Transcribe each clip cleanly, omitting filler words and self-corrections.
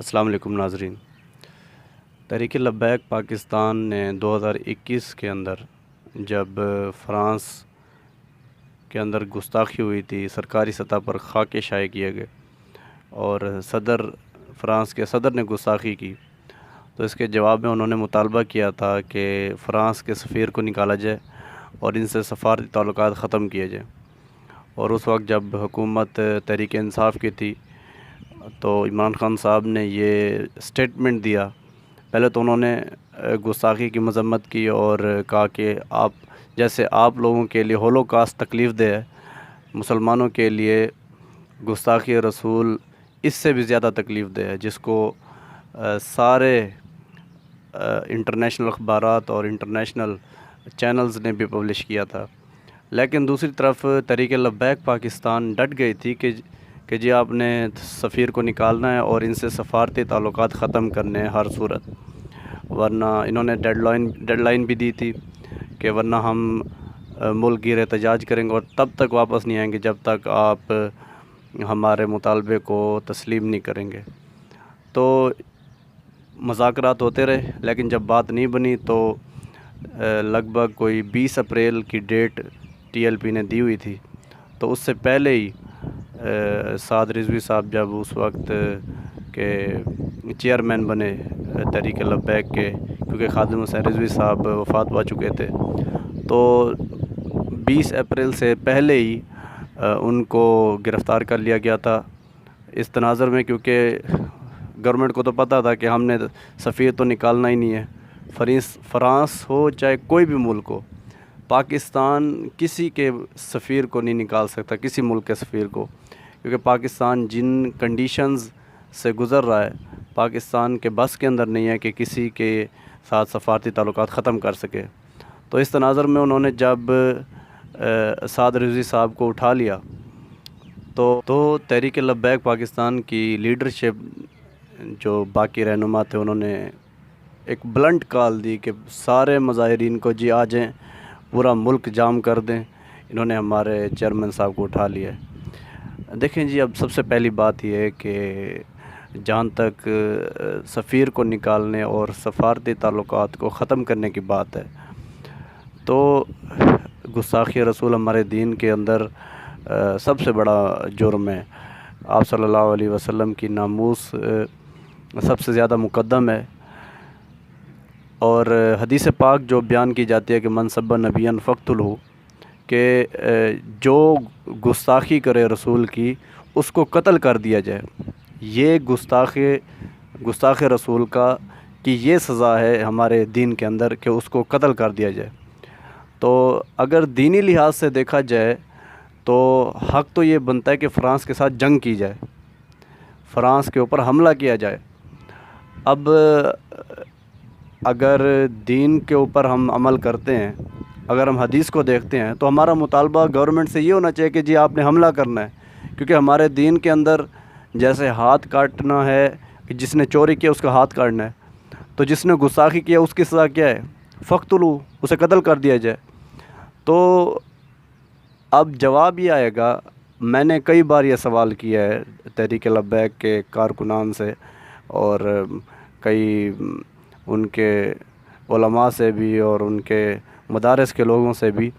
السلام علیکم ناظرین۔ تحریک لبیک پاکستان نے 2021 کے اندر جب فرانس کے اندر گستاخی ہوئی تھی، سرکاری سطح پر خاکے شائع کیے گئے اور فرانس کے صدر نے گستاخی کی، تو اس کے جواب میں انہوں نے مطالبہ کیا تھا کہ فرانس کے سفیر کو نکالا جائے اور ان سے سفارتی تعلقات ختم کیے جائیں۔ اور اس وقت جب حکومت تحریک انصاف کی تھی تو عمران خان صاحب نے یہ سٹیٹمنٹ دیا۔ پہلے تو انہوں نے گستاخی کی مذمت کی اور کہا کہ آپ لوگوں کے لیے ہولوکاسٹ تکلیف دہ ہے، مسلمانوں کے لیے گستاخی رسول اس سے بھی زیادہ تکلیف دہ ہے، جس کو سارے انٹرنیشنل اخبارات اور انٹرنیشنل چینلز نے بھی پبلش کیا تھا۔ لیکن دوسری طرف تحریک لبیک پاکستان ڈٹ گئی تھی کہ جی آپ نے سفیر کو نکالنا ہے اور ان سے سفارتی تعلقات ختم کرنے ہیں ہر صورت، ورنہ انہوں نے ڈیڈ لائن بھی دی تھی کہ ورنہ ہم ملک گیر احتجاج کریں گے اور تب تک واپس نہیں آئیں گے جب تک آپ ہمارے مطالبے کو تسلیم نہیں کریں گے۔ تو مذاکرات ہوتے رہے، لیکن جب بات نہیں بنی تو لگ بھگ کوئی 20 اپریل کی ڈیٹ ٹی ایل پی نے دی ہوئی تھی، تو اس سے پہلے ہی سعد رضوی صاحب جب اس وقت کے چیئرمین بنے تحریک لبیک کے، کیونکہ خادم حسین رضوی صاحب وفات پا چکے تھے، تو 20 اپریل سے پہلے ہی ان کو گرفتار کر لیا گیا تھا اس تناظر میں، کیونکہ گورنمنٹ کو تو پتہ تھا کہ ہم نے سفیر تو نکالنا ہی نہیں ہے۔ فرانس ہو چاہے کوئی بھی ملک ہو، پاکستان کسی کے سفیر کو نہیں نکال سکتا، کسی ملک کے سفیر کو، کیونکہ پاکستان جن کنڈیشنز سے گزر رہا ہے، پاکستان کے بس کے اندر نہیں ہے کہ کسی کے ساتھ سفارتی تعلقات ختم کر سکے۔ تو اس تناظر میں انہوں نے جب سعد رضوی صاحب کو اٹھا لیا تو تحریک لبیک پاکستان کی لیڈرشپ، جو باقی رہنما تھے، انہوں نے ایک بلنٹ کال دی کہ سارے مظاہرین کو جی آ جائیں، پورا ملک جام کر دیں۔ انہوں نے ہمارے چیئرمین صاحب کو اٹھا لیا ہے۔ دیکھیں جی، اب سب سے پہلی بات یہ ہے کہ جہاں تک سفیر کو نکالنے اور سفارتی تعلقات کو ختم کرنے کی بات ہے، تو گستاخی رسول ہمارے دین کے اندر سب سے بڑا جرم ہے۔ آپ صلی اللہ علیہ وسلم کی ناموس سب سے زیادہ مقدم ہے، اور حدیث پاک جو بیان کی جاتی ہے کہ من سب نبیًا فاقتلہ، کہ جو گستاخی کرے رسول کی اس کو قتل کر دیا جائے۔ یہ گستاخ رسول کی یہ سزا ہے ہمارے دین کے اندر کہ اس کو قتل کر دیا جائے۔ تو اگر دینی لحاظ سے دیکھا جائے تو حق تو یہ بنتا ہے کہ فرانس کے ساتھ جنگ کی جائے، فرانس کے اوپر حملہ کیا جائے۔ اب اگر دین کے اوپر ہم عمل کرتے ہیں، اگر ہم حدیث کو دیکھتے ہیں، تو ہمارا مطالبہ گورنمنٹ سے یہ ہونا چاہیے کہ جی آپ نے حملہ کرنا ہے، کیونکہ ہمارے دین کے اندر جیسے ہاتھ کاٹنا ہے کہ جس نے چوری کیا اس کا ہاتھ کاٹنا ہے، تو جس نے گستاخی کیا اس کی سزا کیا ہے؟ فاقتلوا، اسے قتل کر دیا جائے۔ تو اب جواب یہ آئے گا، میں نے کئی بار یہ سوال کیا ہے تحریک لبیک کے کارکنان سے اور کئی ان کے علماء سے بھی اور ان کے مدارس کے لوگوں سے بھی،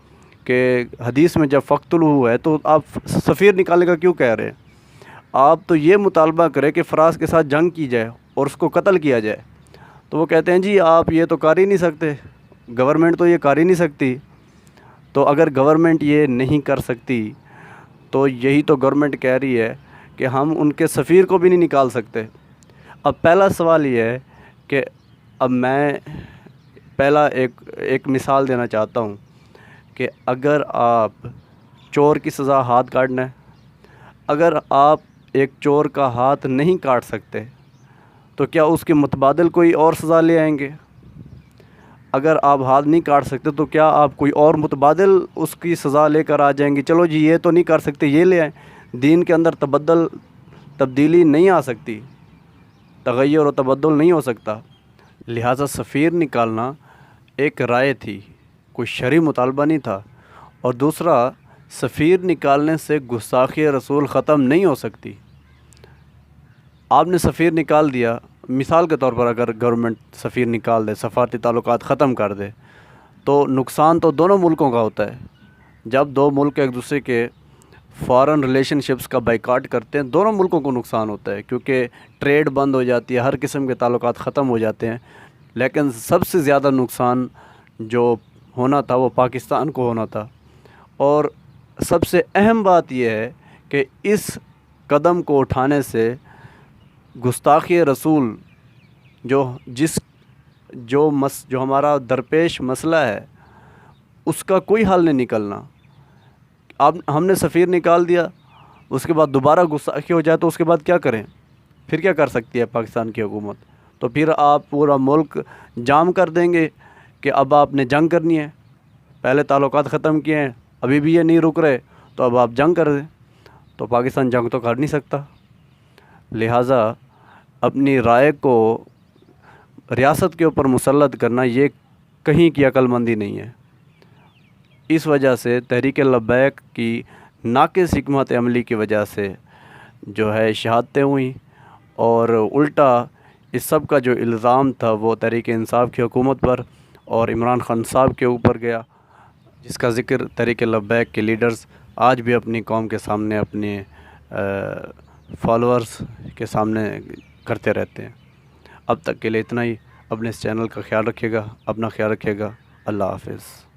کہ حدیث میں جب فاقتلوا ہے تو آپ سفیر نکالنے کا کیوں کہہ رہے ہیں؟ آپ تو یہ مطالبہ کریں کہ فرانس کے ساتھ جنگ کی جائے اور اس کو قتل کیا جائے۔ تو وہ کہتے ہیں جی آپ یہ تو کر ہی نہیں سکتے، گورنمنٹ تو یہ کر ہی نہیں سکتی۔ تو اگر گورنمنٹ یہ نہیں کر سکتی تو یہی تو گورنمنٹ کہہ رہی ہے کہ ہم ان کے سفیر کو بھی نہیں نکال سکتے۔ اب پہلا سوال یہ ہے کہ اب میں پہلا ایک مثال دینا چاہتا ہوں کہ اگر آپ چور کی سزا ہاتھ کاٹنا ہے، اگر آپ ایک چور کا ہاتھ نہیں کاٹ سکتے تو کیا اس کے متبادل کوئی اور سزا لے آئیں گے؟ اگر آپ ہاتھ نہیں کاٹ سکتے تو کیا آپ کوئی اور متبادل اس کی سزا لے کر آ جائیں گے؟ چلو جی یہ تو نہیں کر سکتے، یہ لے آئیں۔ دین کے اندر تبدیلی نہیں آ سکتی، تغیر و تبدل نہیں ہو سکتا، لہٰذا سفیر نکالنا ایک رائے تھی، کوئی شرعی مطالبہ نہیں تھا۔ اور دوسرا، سفیر نکالنے سے گستاخی رسول ختم نہیں ہو سکتی۔ آپ نے سفیر نکال دیا، مثال کے طور پر اگر گورنمنٹ سفیر نکال دے، سفارتی تعلقات ختم کر دے، تو نقصان تو دونوں ملکوں کا ہوتا ہے۔ جب دو ملک ایک دوسرے کے فارن ریلیشن شپس کا بائیکاٹ کرتے ہیں، دونوں ملکوں کو نقصان ہوتا ہے، کیونکہ ٹریڈ بند ہو جاتی ہے، ہر قسم کے تعلقات ختم ہو جاتے ہیں۔ لیکن سب سے زیادہ نقصان جو ہونا تھا وہ پاکستان کو ہونا تھا، اور سب سے اہم بات یہ ہے کہ اس قدم کو اٹھانے سے گستاخی رسول جو ہمارا درپیش مسئلہ ہے اس کا کوئی حل نہیں نکلنا۔ اب ہم نے سفیر نکال دیا، اس کے بعد دوبارہ گستاخی ہو جائے تو اس کے بعد کیا کریں؟ پھر کیا کر سکتی ہے پاکستان کی حکومت؟ تو پھر آپ پورا ملک جام کر دیں گے کہ اب آپ نے جنگ کرنی ہے، پہلے تعلقات ختم کیے ہیں، ابھی بھی یہ نہیں رک رہے، تو اب آپ جنگ کر دیں۔ تو پاکستان جنگ تو کر نہیں سکتا، لہٰذا اپنی رائے کو ریاست کے اوپر مسلط کرنا یہ کہیں کی عقل مندی نہیں ہے۔ اس وجہ سے تحریک لبیک کی ناقص حکمت عملی کی وجہ سے جو ہے شہادتیں ہوئیں، اور الٹا اس سب کا جو الزام تھا وہ تحریک انصاف کی حکومت پر اور عمران خان صاحب کے اوپر گیا، جس کا ذکر تحریک لبیک کے لیڈرز آج بھی اپنی قوم کے سامنے، اپنے فالورز کے سامنے کرتے رہتے ہیں۔ اب تک کے لیے اتنا ہی۔ اپنے اس چینل کا خیال رکھیے گا، اپنا خیال رکھیے گا۔ اللہ حافظ۔